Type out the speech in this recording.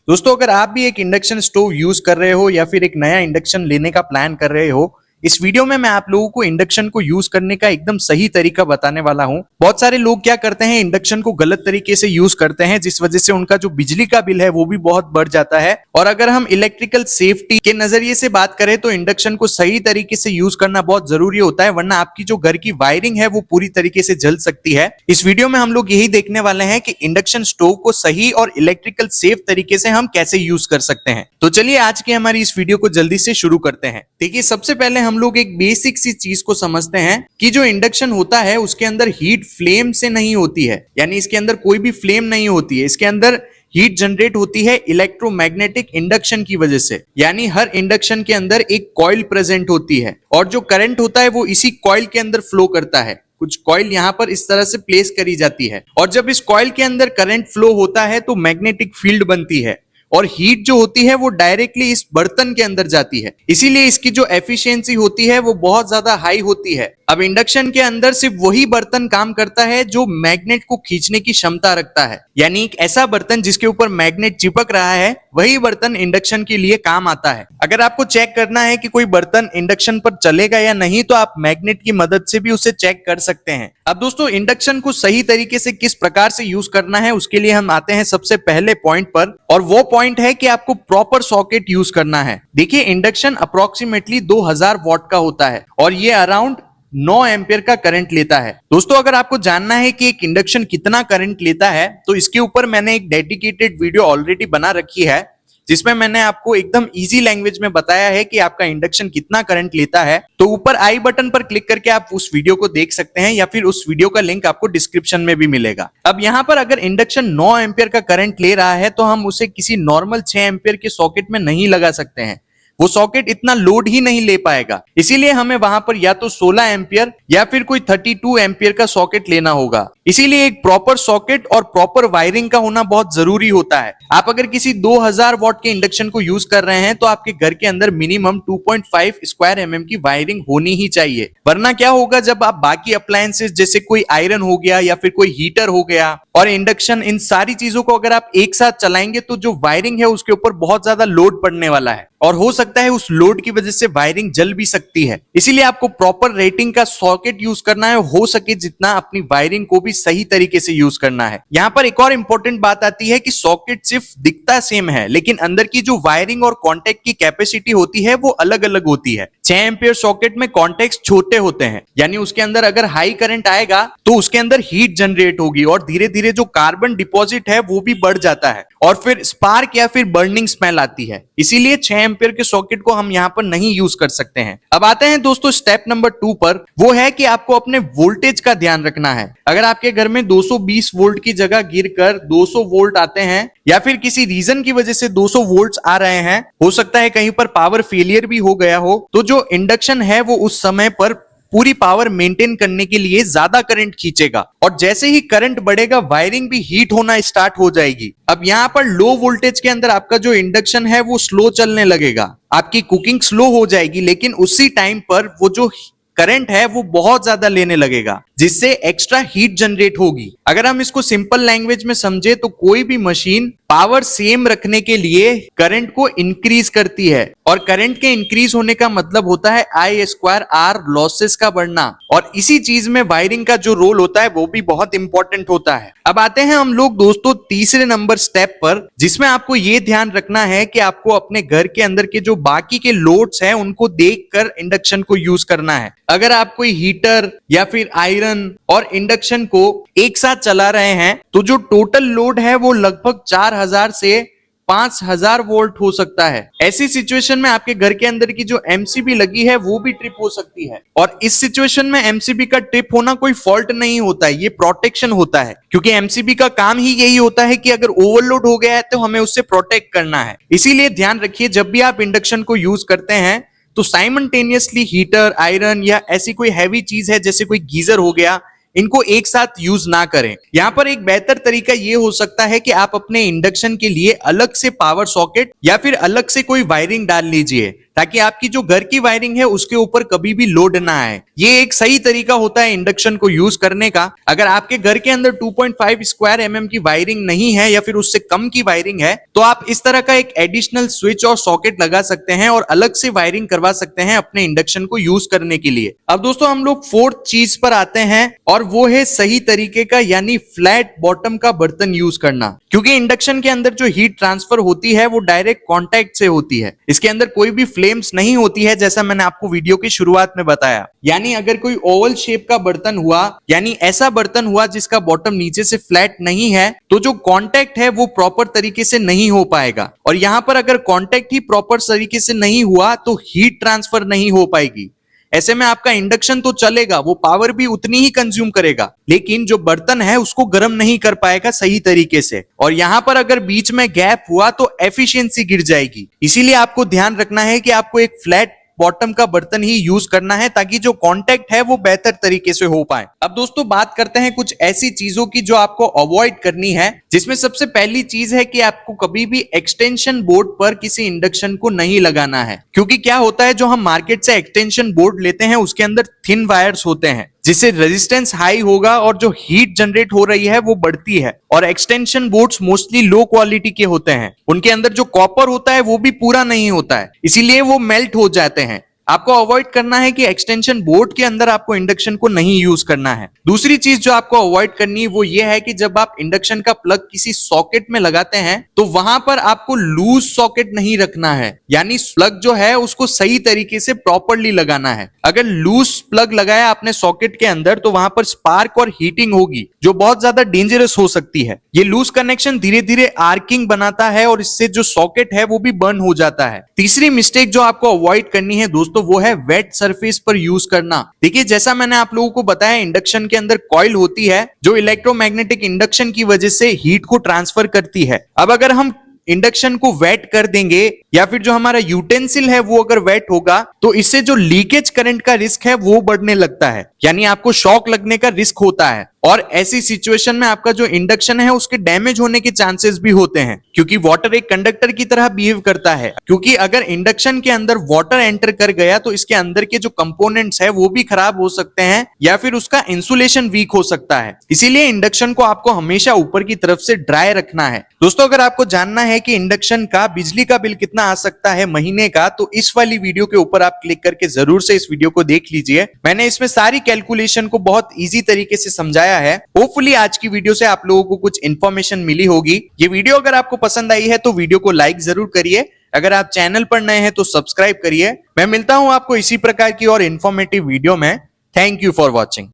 दोस्तों, अगर आप भी एक इंडक्शन स्टोव यूज कर रहे हो या फिर एक नया इंडक्शन लेने का प्लान कर रहे हो, इस वीडियो में मैं आप लोगों को इंडक्शन को यूज करने का एकदम सही तरीका बताने वाला हूं। बहुत सारे लोग क्या करते हैं, इंडक्शन को गलत तरीके से यूज करते हैं, जिस वजह से उनका जो बिजली का बिल है वो भी बहुत बढ़ जाता है। और अगर हम इलेक्ट्रिकल सेफ्टी के नजरिए से बात करें तो इंडक्शन को सही तरीके से यूज करना बहुत जरूरी होता है, वरना आपकी जो घर की वायरिंग है वो पूरी तरीके से जल सकती है। इस वीडियो में हम लोग यही देखने वाले हैं कि इंडक्शन स्टोव को सही और इलेक्ट्रिकल सेफ तरीके से हम कैसे यूज कर सकते हैं। तो चलिए आज की हमारी इस वीडियो को जल्दी से शुरू करते हैं। देखिए, सबसे पहले हम लोग एक बेसिक सी चीज को समझते हैं कि जो इंडक्शन होता है उसके अंदर हीट फ्लेम से नहीं होती है, यानी इसके अंदर कोई भी फ्लेम नहीं होती है। इसके अंदर हीट जनरेट होती है इलेक्ट्रोमैग्नेटिक इंडक्शन की वजह से, यानी हर इंडक्शन के अंदर एक कॉइल प्रेजेंट होती है और जो करंट होता है वो इसी कॉइल के अंदर फ्लो करता है। कुछ कॉइल यहाँ पर इस तरह से प्लेस करी जाती है और जब इस कॉइल के अंदर करंट फ्लो होता है तो मैग्नेटिक फील्ड बनती है और हीट जो होती है वो डायरेक्टली इस बर्तन के अंदर जाती है। इसीलिए इसकी जो एफिशिएंसी होती है वो बहुत ज्यादा हाई होती है। अब इंडक्शन के अंदर सिर्फ वही बर्तन काम करता है जो मैग्नेट को खींचने की क्षमता रखता है, यानी एक ऐसा बर्तन जिसके ऊपर मैग्नेट चिपक रहा है वही बर्तन इंडक्शन के लिए काम आता है। अगर आपको चेक करना है कि कोई बर्तन इंडक्शन पर चलेगा या नहीं तो आप मैग्नेट की मदद से भी उसे चेक कर सकते हैं। अब दोस्तों, इंडक्शन को सही तरीके से किस प्रकार से यूज करना है उसके लिए हम आते हैं सबसे पहले पॉइंट पर, और वो पॉइंट है कि आपको प्रॉपर सॉकेट यूज करना है। देखिए, इंडक्शन अप्रोक्सीमेटली 2000 वॉट का होता है और ये अराउंड 9 एम्पियर का करंट लेता है। दोस्तों, अगर आपको जानना है कि एक इंडक्शन कितना करंट लेता है तो इसके ऊपर मैंने एक डेडिकेटेड वीडियो ऑलरेडी बना रखी है, जिसमें मैंने आपको एकदम इजी लैंग्वेज में बताया है कि आपका इंडक्शन कितना करंट लेता है। तो ऊपर आई बटन पर क्लिक करके आप उस वीडियो को देख सकते हैं या फिर उस वीडियो का लिंक आपको डिस्क्रिप्शन में भी मिलेगा। अब यहाँ पर अगर इंडक्शन 9 एम्पियर का करंट ले रहा है तो हम उसे किसी नॉर्मल 6 एम्पियर के सॉकेट में नहीं लगा सकते हैं, वो सॉकेट इतना लोड ही नहीं ले पाएगा। इसीलिए हमें वहां पर या तो 16 एम्पियर या फिर कोई 32 एम्पियर का सॉकेट लेना होगा। इसीलिए एक प्रॉपर सॉकेट और प्रॉपर वायरिंग का होना बहुत जरूरी होता है। आप अगर किसी 2000 वॉट के इंडक्शन को यूज कर रहे हैं तो आपके घर के अंदर मिनिमम 2.5 स्क्वायर mm की वायरिंग होनी ही चाहिए, वरना क्या होगा, जब आप बाकी अप्लायंसेस जैसे कोई आयरन हो गया या फिर कोई हीटर हो गया और इंडक्शन, इन सारी चीजों को अगर आप एक साथ चलाएंगे तो जो वायरिंग है उसके ऊपर बहुत ज्यादा लोड पड़ने वाला है और हो सकता है उस लोड की वजह से वायरिंग जल भी सकती है। इसीलिए आपको प्रॉपर रेटिंग का सॉकेट यूज करना है, हो सके जितना अपनी वायरिंग को भी सही तरीके से यूज करना है। यहाँ पर एक और इंपॉर्टेंट बात आती है कि सॉकेट सिर्फ दिखता सेम है लेकिन अंदर की जो वायरिंग और कॉन्टेक्ट की कैपेसिटी होती है वो अलग अलग होती है। 6 एम्पियर सॉकेट में कॉन्टेक्ट छोटे होते हैं, यानी उसके अंदर अगर हाई करंट आएगा तो उसके अंदर हीट जनरेट होगी और धीरे धीरे जो कार्बन डिपॉजिट है वो भी बढ़ जाता है और फिर स्पार्क या फिर बर्निंग स्मेल आती है। इसीलिए 6 एम्पियर के सॉकेट को हम यहाँ पर नहीं यूज कर सकते हैं। अब आते हैं दोस्तों स्टेप नंबर 2 पर, वो है कि आपको अपने वोल्टेज का ध्यान रखना है। अगर आपके घर में 220 वोल्ट की जगह गिरकर 200 वोल्ट आते हैं या फिर किसी रीजन की वजह से 200 वोल्ट्स आ रहे हैं, हो सकता है कहीं पर पावर फेलियर भी हो गया हो, तो जो इंडक्शन है वो उस समय पर पूरी पावर मेंटेन करने के लिए ज्यादा करंट खींचेगा और जैसे ही करंट बढ़ेगा वायरिंग भी हीट होना स्टार्ट हो जाएगी। अब यहाँ पर लो वोल्टेज के अंदर आपका जो इंडक्शन है वो स्लो चलने लगेगा, आपकी कुकिंग स्लो हो जाएगी, लेकिन उसी टाइम पर वो जो करंट है वो बहुत ज्यादा लेने लगेगा जिससे एक्स्ट्रा हीट जनरेट होगी। अगर हम इसको सिंपल लैंग्वेज में समझे तो कोई भी मशीन पावर सेम रखने के लिए करंट को इंक्रीज करती है और करंट के इंक्रीज होने का मतलब होता है I²R लॉसेस का बढ़ना, और इसी चीज में वायरिंग का जो रोल होता है वो भी बहुत इंपॉर्टेंट होता है। अब आते हैं हम लोग दोस्तों तीसरे नंबर स्टेप पर, जिसमें आपको ये ध्यान रखना है कि आपको अपने घर के अंदर के जो बाकी के लोड्स हैं उनको देखकर इंडक्शन को यूज करना है। अगर आप कोई हीटर या फिर आयरन और इंडक्शन को एक साथ चला रहे हैं तो जो टोटल लोड है वो लगभग 4000 से 5000 वोल्ट हो सकता है। ऐसी सिचुएशन में आपके घर के अंदर की जो एमसीबी लगी है वो भी ट्रिप हो सकती है, और इस सिचुएशन में एमसीबी का ट्रिप होना कोई फॉल्ट नहीं होता है, ये प्रोटेक्शन होता है, क्योंकि एमसीबी का काम ही यही होता है कि अगर ओवरलोड हो गया है तो हमें उससे प्रोटेक्ट करना है। इसीलिए ध्यान रखिए, जब भी आप इंडक्शन को यूज करते हैं तो साइमल्टेनियसली हीटर, आयरन या ऐसी कोई हैवी चीज है जैसे कोई गीजर हो गया, इनको एक साथ यूज ना करें। यहाँ पर एक बेहतर तरीका ये हो सकता है कि आप अपने इंडक्शन के लिए अलग से पावर सॉकेट या फिर अलग से कोई वायरिंग डाल लीजिए, ताकि आपकी जो घर की वायरिंग है उसके ऊपर कभी भी लोड ना आए। ये एक सही तरीका होता है इंडक्शन को यूज करने का। अगर आपके घर के अंदर 2.5 स्क्वायर mm की वायरिंग नहीं है या फिर उससे कम की वायरिंग है तो आप इस तरह का एक एडिशनल स्विच और सॉकेट लगा सकते हैं और अलग से वायरिंग करवा सकते हैं अपने इंडक्शन को यूज करने के लिए। अब दोस्तों हम लोग फोर्थ चीज पर आते हैं और वो है सही तरीके का यानी फ्लैट बॉटम का बर्तन यूज करना। क्योंकि इंडक्शन के अंदर जो हीट ट्रांसफर होती है वो डायरेक्ट कांटेक्ट से होती है, इसके अंदर कोई भी फ्लेम्स नहीं होती है, जैसा मैंने आपको वीडियो की शुरुआत में बताया। यानी अगर कोई ओवल शेप का बर्तन हुआ यानी ऐसा बर्तन हुआ जिसका बॉटम नीचे से फ्लैट नहीं है तो जो कांटेक्ट है वो प्रॉपर तरीके से नहीं हो पाएगा। और यहां पर अगर कांटेक्ट ही प्रॉपर तरीके से नहीं हुआ तो हीट ट्रांसफर नहीं हो पाएगी। ऐसे में आपका इंडक्शन तो चलेगा, वो पावर भी उतनी ही कंज्यूम करेगा, लेकिन जो बर्तन है उसको गर्म नहीं कर पाएगा सही तरीके से। और यहां पर अगर बीच में गैप हुआ तो एफिशिएंसी गिर जाएगी। इसीलिए आपको ध्यान रखना है कि आपको एक फ्लैट बॉटम का बर्तन ही यूज करना है ताकि जो कांटेक्ट है वो बेहतर तरीके से हो पाए। अब दोस्तों बात करते हैं कुछ ऐसी चीजों की जो आपको अवॉइड करनी है, जिसमें सबसे पहली चीज है कि आपको कभी भी एक्सटेंशन बोर्ड पर किसी इंडक्शन को नहीं लगाना है। क्योंकि क्या होता है, जो हम मार्केट से एक्सटेंशन बोर्ड लेते हैं उसके अंदर थिन वायर्स होते हैं जिससे रेजिस्टेंस हाई होगा और जो हीट जनरेट हो रही है वो बढ़ती है। और extension boards mostly low quality के होते हैं, उनके अंदर जो कॉपर होता है वो भी पूरा नहीं होता है, इसीलिए वो मेल्ट हो जाते हैं। आपको अवॉइड करना है कि एक्सटेंशन बोर्ड के अंदर आपको इंडक्शन को नहीं यूज करना है। दूसरी चीज जो आपको अवॉइड करनी है वो ये है कि जब आप इंडक्शन का प्लग किसी सॉकेट में लगाते हैं तो वहां पर आपको लूज सॉकेट नहीं रखना है, यानी प्लग जो है उसको सही तरीके से प्रॉपरली लगाना है। अगर लूज प्लग लगाया आपने सॉकेट के अंदर तो वहां पर स्पार्क और हीटिंग होगी जो बहुत ज्यादा डेंजरस हो सकती है। ये लूज कनेक्शन धीरे धीरे आर्किंग बनाता है और इससे जो सॉकेट है वो भी बर्न हो जाता है। तीसरी मिस्टेक जो आपको अवॉइड करनी है दोस्तों वो है वेट सरफेस पर यूज करना। देखिए जैसा मैंने आप लोगों को बताया, इंडक्शन के अंदर कॉइल होती है जो इलेक्ट्रोमैग्नेटिक इंडक्शन की वजह से हीट को ट्रांसफर करती है। अब अगर हम इंडक्शन को वेट कर देंगे या फिर जो हमारा यूटेंसिल है वो अगर वेट होगा तो इससे जो लीकेज करंट का रिस्क है वो बढ़ने लगता है, यानी आपको शॉक लगने का रिस्क होता है। और ऐसी सिचुएशन में आपका जो इंडक्शन है उसके डैमेज होने के चांसेस भी होते हैं, क्योंकि वाटर एक कंडक्टर की तरह बिहेव करता है। क्योंकि अगर इंडक्शन के अंदर वाटर एंटर कर गया तो इसके अंदर के जो कंपोनेंट्स है वो भी खराब हो सकते हैं या फिर उसका इंसुलेशन वीक हो सकता है। इसीलिए इंडक्शन को आपको हमेशा ऊपर की तरफ से ड्राई रखना है। दोस्तों अगर आपको जानना है कि इंडक्शन का बिजली का बिल कितना आ सकता है महीने का, तो इस वाली वीडियो के ऊपर आप क्लिक करके जरूर से इस वीडियो को देख लीजिए। मैंने इसमें सारी कैलकुलेशन को बहुत इजी तरीके से समझाया है। होपफुली आज की वीडियो से आप लोगों को कुछ इंफॉर्मेशन मिली होगी। ये वीडियो अगर आपको पसंद आई है तो वीडियो को लाइक जरूर करिए। अगर आप चैनल पर नए हैं तो सब्सक्राइब करिए। मैं मिलता हूं आपको इसी प्रकार की और इंफॉर्मेटिव वीडियो में। Thank you for watching.